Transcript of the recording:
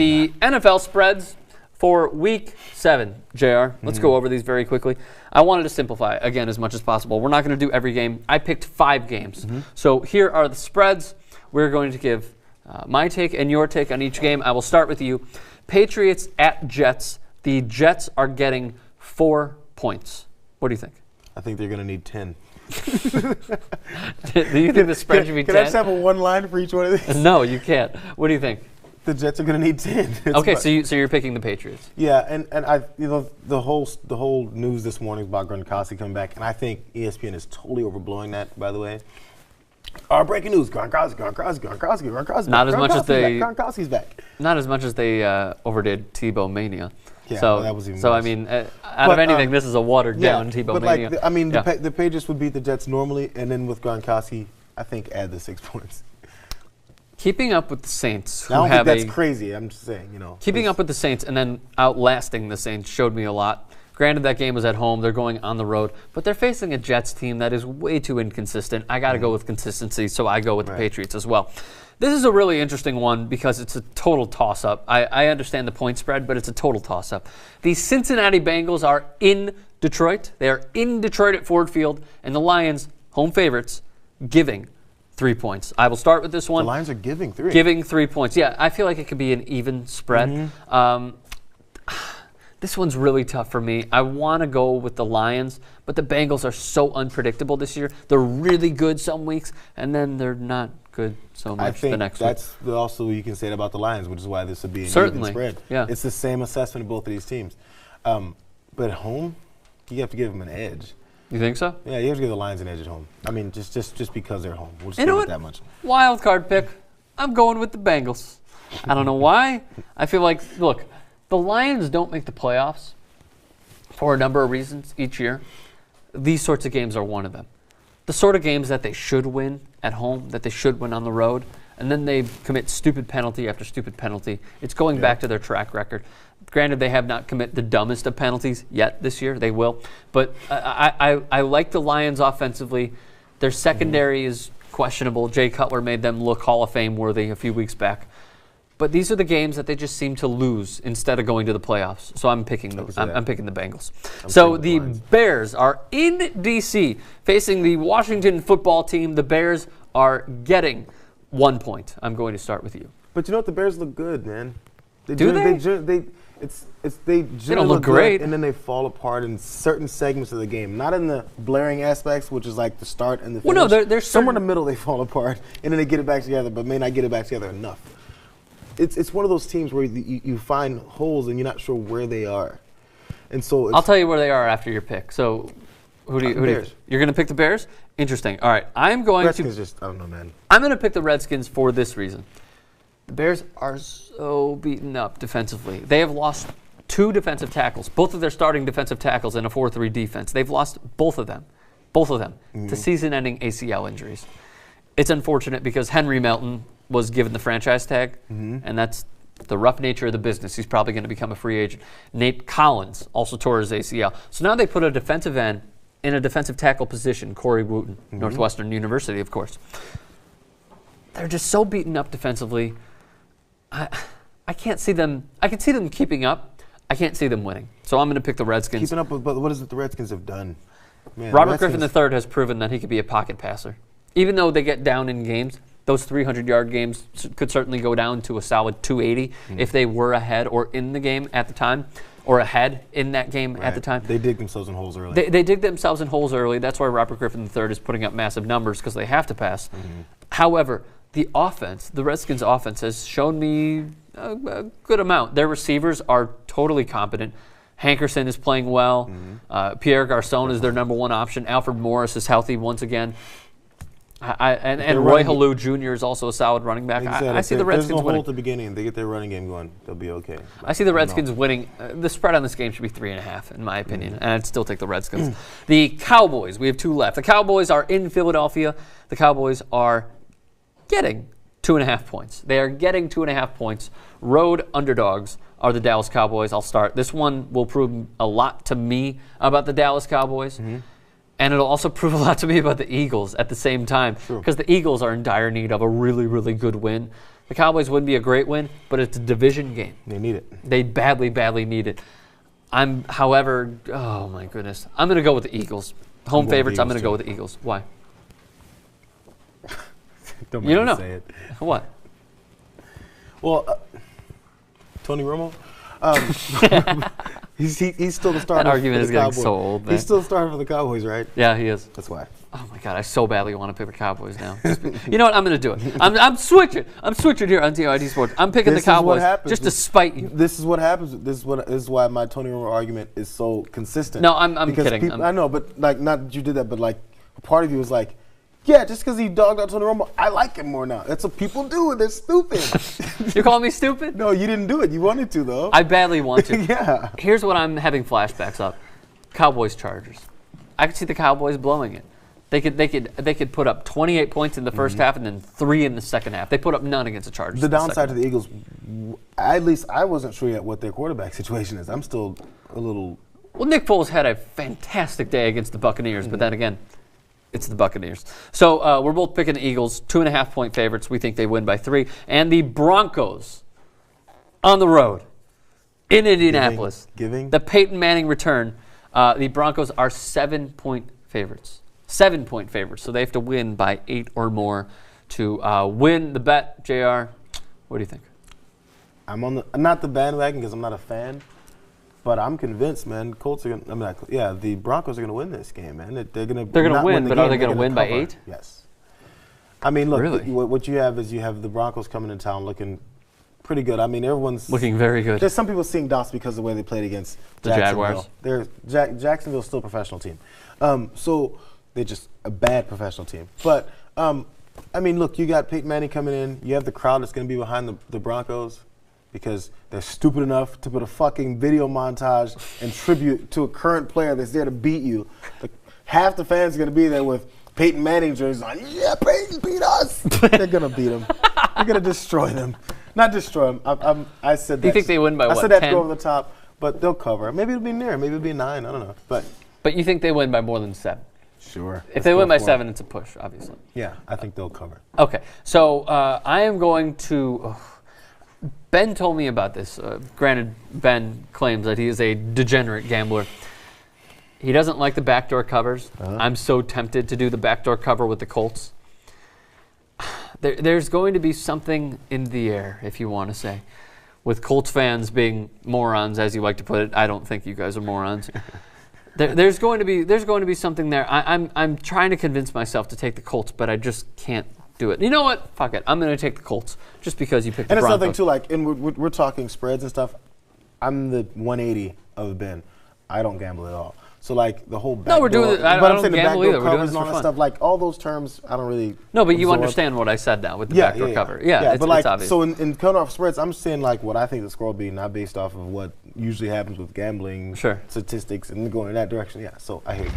the NFL spreads for Week 7, JR. Let's go over these very quickly. I wanted to simplify, again, as much as possible. We're not going to do every game. I picked 5 games. So here are the spreads. We're going to give my take and your take on each game. I will start with you. Patriots at Jets. The Jets are getting 4 points. What do you think? I think they're going to need 10. Do you think the spread should be 10? Can I just have a one line for each one of these? No, you can't. What do you think? The Jets are going to need 10. Okay, so you're picking the Patriots. Yeah, and the whole news this morning is about Gronkowski coming back, and I think ESPN is totally overblowing that. By the way, our breaking news: Gronkowski. Not as much as they Gronkowski's back. Not as much as they overdid Tebow mania. Yeah, so that was even so worse. I mean, out of anything, this is a watered down Tebow mania. Like, the Patriots would beat the Jets normally, and then with Gronkowski, I think add the 6 points. Keeping up with the Saints, who I don't have think that's crazy. I'm just saying, Keeping up with the Saints and then outlasting the Saints showed me a lot. Granted, that game was at home. They're going on the road. But they're facing a Jets team that is way too inconsistent. I got to go with consistency, so I go with the Patriots as well. This is a really interesting one because it's a total toss-up. I understand the point spread, but it's a total toss-up. The Cincinnati Bengals are in Detroit. They are in Detroit at Ford Field. And the Lions, home favorites, giving 3 points. I will start with this one. The Lions are giving 3. Giving 3 points. Yeah, I feel like it could be an even spread. This one's really tough for me. I want to go with the Lions, but the Bengals are so unpredictable this year. They're really good some weeks, and then they're not good so much the next week. That's also what you can say about the Lions, which is why this would be an even spread. Yeah. It's the same assessment of both of these teams. But at home, you have to give them an edge. You think so? Yeah, you have to give the Lions an edge at home. I mean, just because they're home. We'll just give it that much. Wild card pick. I'm going with the Bengals. I don't know why. I feel like, look, the Lions don't make the playoffs for a number of reasons each year. These sorts of games are one of them. The sort of games that they should win at home, that they should win on the road, and then they commit stupid penalty after stupid penalty. It's going back to their track record. Granted, they have not commit the dumbest of penalties yet this year. They will. But I like the Lions offensively. Their secondary is questionable. Jay Cutler made them look Hall of Fame worthy a few weeks back. But these are the games that they just seem to lose instead of going to the playoffs. So I'm picking I'm picking the Bengals. So the Bears are in D.C. facing the Washington football team. The Bears are getting 1 point. I'm going to start with you. But you know what? The Bears look good, man. Do they? They don't look great, and then they fall apart in certain segments of the game. Not in the blaring aspects, which is like the start and the finish. Well, no, they're somewhere in the middle. They fall apart, and then they get it back together, but may not get it back together enough. It's one of those teams where you find holes and you're not sure where they are, and so I'll tell you where they are after your pick. So, who do you? You're going to pick the Bears? Interesting. All right, I'm going Redskins I don't know, man. I'm going to pick the Redskins for this reason. The Bears are so beaten up defensively. They have lost 2 defensive tackles, both of their starting defensive tackles in a 4-3 defense. They've lost both of them to season-ending ACL injuries. It's unfortunate because Henry Melton was given the franchise tag, and that's the rough nature of the business. He's probably going to become a free agent. Nate Collins also tore his ACL. So now they put a defensive end in a defensive tackle position, Corey Wooten, Northwestern University, of course. They're just so beaten up defensively. I can't see them. I can see them keeping up. I can't see them winning. So I'm going to pick the Redskins. Keeping up, but what is it the Redskins have done? Man, Robert Griffin III has proven that he could be a pocket passer. Even though they get down in games, those 300-yard games could certainly go down to a solid 280 if they were ahead or in the game at the time, or ahead in that game at the time. They dig themselves in holes early. They dig themselves in holes early. That's why Robert Griffin III is putting up massive numbers because they have to pass. However, the Redskins' offense has shown me a good amount. Their receivers are totally competent. Hankerson is playing well. Pierre Garçon is their number 1 option. Alfred Morris is healthy once again. And Roy Halou Jr. is also a solid running back. I see the Redskins winning. There's no hole at the beginning. They get their running game going, they'll be okay. I see the Redskins winning. The spread on this game should be 3.5, in my opinion, and I'd still take the Redskins. The Cowboys, we have 2 left. The Cowboys are in Philadelphia. The Cowboys are getting 2.5 points. They are getting 2.5 points. Road underdogs are the Dallas Cowboys. I'll start. This one will prove a lot to me about the Dallas Cowboys. And it'll also prove a lot to me about the Eagles at the same time. Because the Eagles are in dire need of a really, really good win. The Cowboys would be a great win, but it's a division game. They need it. They badly, badly need it. However, oh my goodness, I'm going to go with the Eagles. Home favorites, I'm going to go with the Eagles. Why? Don't You don't know. say it. What? Well, Tony Romo, he's still the starter. That argument for is the getting Cowboys. so old, man. He's still the starter for the Cowboys, right? Yeah, he is. That's why. Oh my God, I so badly want to pick the Cowboys now. You know what? I'm going to do it. I'm switching. I'm switching here on TID Sports. I'm picking the Cowboys just to spite you. This is what happens. This is why my Tony Romo argument is so consistent. No, I'm kidding. People, I know, but like, not that you did that, but like, a part of you was like, yeah, just because he dogged out Tony Romo, I like him more now. That's what people do, and they're stupid. You calling me stupid? No, you didn't do it. You wanted to, though. I badly want to. Yeah. Here's what I'm having flashbacks of: Cowboys Chargers. I could see the Cowboys blowing it. They could put up 28 points in the first half and then 3 in the second half. They put up none against the Chargers. The downside to the Eagles, at least I wasn't sure yet what their quarterback situation is. I'm still a little. Well, Nick Foles had a fantastic day against the Buccaneers, but then again, it's the Buccaneers. So we're both picking the Eagles, 2.5-point favorites. We think they win by 3. And the Broncos on the road in Indianapolis. Giving. The Peyton Manning return. The Broncos are 7-point favorites. 7-point favorites. So they have to win by 8 or more to win the bet. JR, what do you think? I'm not the bandwagon because I'm not a fan. But I'm convinced, man. Colts are gonna. The Broncos are gonna win this game, man. They're gonna win, but are they gonna win by 8? Yes. I mean, look. Really? What you have is you have the Broncos coming in town looking pretty good. I mean, everyone's looking very good. There's some people seeing dots because of the way they played against the Jacksonville. Jaguars. Jacksonville's still a professional team, so they're just a bad professional team. But I mean, look, you got Peyton Manning coming in. You have the crowd that's gonna be behind the Broncos, because they're stupid enough to put a fucking video montage and tribute to a current player that's there to beat you. Like, half the fans are going to be there with Peyton Manning jerseys on. Yeah, Peyton beat us. They're going to beat him. They're going to destroy them. Not destroy them. I said that. Do you think they win by what, I said that 10? to go over the top, but they'll cover. Maybe it'll be near. Maybe it'll be 9. I don't know. But you think they win by more than 7? Sure. If they win by 7, it's a push, obviously. Yeah, I think they'll cover. Okay, so I am going to. Ben told me about this. Granted, Ben claims that he is a degenerate gambler. He doesn't like the backdoor covers. I'm so tempted to do the backdoor cover with the Colts. There's going to be something in the air, if you want to say, with Colts fans being morons, as you like to put it. I don't think you guys are morons. There's going to be something there. I'm trying to convince myself to take the Colts, but I just can't do it. You know what? Fuck it. I'm going to take the Colts just because you picked the Broncos. And it's something too, like, and we're talking spreads and stuff. I'm the 180 of Ben. I don't gamble at all. So like the whole backdoor. No, we're doing it. I don't gamble either. We're doing this and all for that fun. stuff. Like all those terms, I don't really. No, but you absorb. understand what I said now with the backdoor cover. Yeah, but like, it's obvious. so in cutting off spreads, I'm saying like what I think the score will be, not based off of what usually happens with gambling Sure. statistics and going in that direction. Yeah, so I hear you.